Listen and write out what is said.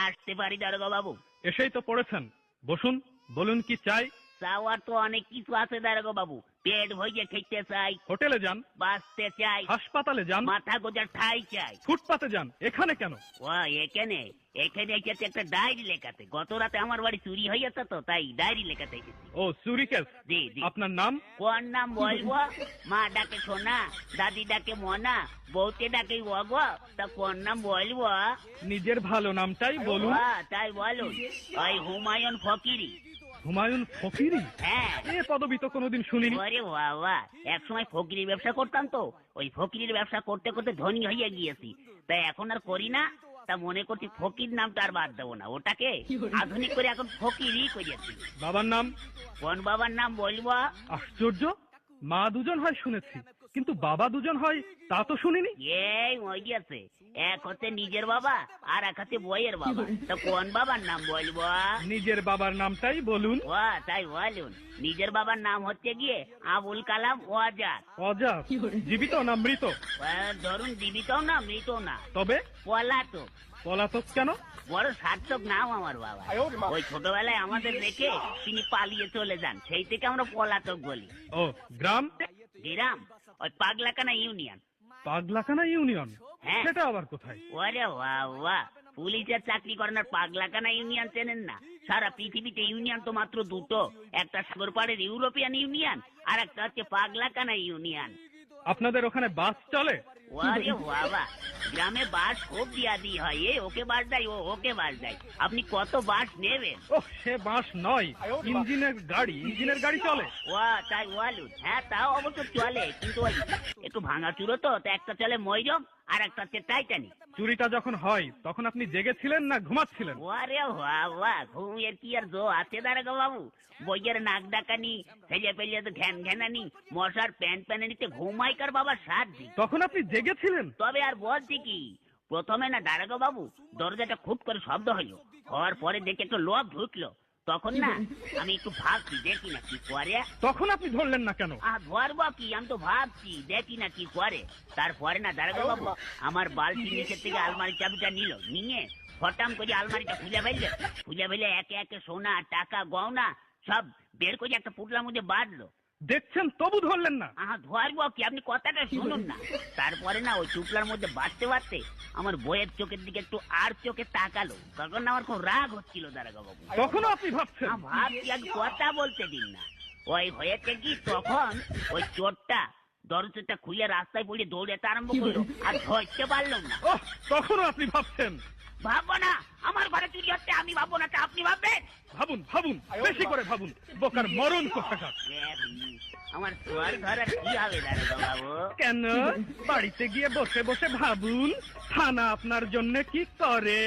আসতে পারি দারোগা বাবু? এসেই তো পড়েছেন, বসুন, বলুন কি চাই। চাওয়ার তো অনেক কিছু আছে দারোগা বাবু। পেট ভরিয়ে খেতে চাই, হোটেলে যান, বাঁচতে চাই, হাসপাতালে যান, মাথা গোজার ঠাই চাই। ফুটপাতে যান, এখানে কেন? ও এখানে এখানে এসেছে একটা ডায়েরি লেখাতে। গত রাতে আমার বাড়ি চুরি হয়ে গেছে, তো তাই ডায়েরি লেখাতে এসেছি। ও চুরি কেস। জি জি। আপনার নাম? কোন নাম বলবো? মা ডাকে সোনা, দাদি ডাকে মনা, বউতে ডাকে ওগো। তা কোন নাম বলবো? নিজের ভালো নামটাই বলুন। তাই বলুন, ওই হুমায়ুন ফকিরি। হুমায়ুন ফকিরি? হ্যাঁ। এ পদবি তো কোনোদিন শুনিনি। আরে বাবা, এক সময় ফকিরির ব্যবসা করতাম তো, ওই ফকিরির ব্যবসা করতে করতে ধনী হয়ে গিয়েছি, তাই এখন আর করি না। তা মনে করছি ফকির নামটা আর বাদ দেবো না, ওটাকে আধুনিক করে এখন ফকিরই করিয়েছি। বাবার নাম? কোন বাবার নাম বলবো? আশ্চর্য, মা দুজন হয় শুনেছি, কিন্তু বাবা দুজন হয় তা তো শুনিনি। এই ওই গিয়েছে, এক হচ্ছে নিজের বাবা আর এক হচ্ছে বইয়ের বাবা। তা কোন বাবার নাম বলবো? নিজের বাবার নামটাই বলুন। ও তাই বলুন, নিজের বাবার নাম হচ্ছে গিয়ে আবুল কালাম ওয়াজাদ। অজাত? জীবিত না মৃত? ধরুন জীবিত না মৃত না, তবে পলাতক। পলাতক কেন? বড় সার্থক নাম আমার বাবা। ওই ছোটবেলায় আমাদের রেখে তিনি পালিয়ে চলে যান, সেই থেকে আমরা পলাতক বলি। ও গ্রাম? গ্রাম ওই পাগলাকানা ইউনিয়ন। পাগলাকানা ইউনিয়ন? হ্যাঁ। সেটা আবার কোথায়? ওরে বাবা, পুলিশের চাকরি করেন আর পাগলাকানা ইউনিয়ন চেনেন না? সারা পৃথিবীতে ইউনিয়ন তো মাত্র দুটো, একটা সাগর পাড়ের ইউরোপিয়ান ইউনিয়ন আর একটা হচ্ছে পাগলাকানা ইউনিয়ন। আপনাদের ওখানে বাস চলে? ওরে বাবা, গ্রামে বাস খুব দিয়াদি হয়, এ ওকে বাস দেয়, ও ওকে বাস দেয়। আপনি কত বাস নেবেন? ও সে বাস নয়, ইঞ্জিনের গাড়ি। ইঞ্জিনের গাড়ি চলে? ও তাই বলুন। হ্যাঁ তাও অবশ্য চলে, কিন্তু ওই একটু ভাঙা চুরো তো, একটা চলে ময়ূরম আর একটা হচ্ছে টাইটানিক। চুরিটা যখন হয় তখন আপনি জেগেছিলেন না ঘুমাচ্ছিলেন? ওরে বাবা, ঘুমের কি আর জো আছে দারোগা বাবু? বইয়ের নাক ডাকানি, ছেলে পেলে তো ঘ্যান ঘ্যানানি, মশার প্যান প্যানানিতে ঘুমাইকার বাবা সাজি। তখন আপনি জেগেছিলেন? তবে আর বলছি কি, প্রথমে না দারোগা বাবু দরজাটা খুব করে শব্দ হইলো, হওয়ার পরে দেখে একটু লোক ঢুকলো, তখন না আমি একটু ভাবছি দেখি না কি করে। তখন আপনি ধরলেন না কেন? ধরবো কি, আমি তো ভাবছি দেখি না কি করে। তারপরে না দারোগা বাবু আমার বালতির নিচের থেকে আলমারির চাবিটা নিয়ে ফটাম করে আলমারিটা খুলে ফেলে একে একে সোনা টাকা গয়না সব বের করে একটা পুটলার মধ্যে বাঁধলো। দেখছেন তবু ধরলেন না? ধরবো কি, আপনি কথাটা শুনুন না। তারপরে না ওই টুকলার মধ্যে বাঁধতে আমার বইয়ের চোখের দিকে একটু আর চোখে তাকালো, তখন না আমার খুব রাগ হচ্ছিল দারোগা বাবু। তখনও আপনি ভাবছেন? ভাবছি, আগে কথা বলতে দিন না। ওই হয়েছে কি, তখন ওই চোরটা দরজাটা খুলে রাস্তায় পড়ে দৌড়াতে আরম্ভ করলো, আর ধরতে পারলাম না। ওহ, তখনও আপনি ভাবছেন? ভাববো না, আমার ঘরে চুরি হচ্ছে, আমি ভাববো না, তা আপনি ভাববেন? ভাবুন ভাবুন, বেশি করে ভাবুন, বোকার মরণ কোথাকার। আমার সোয়ার ঘর আর কি হবে দারোগা বাবু? কেন? বাড়িতে গিয়ে বসে বসে ভাবুন, থানা আপনার জন্য কি করে।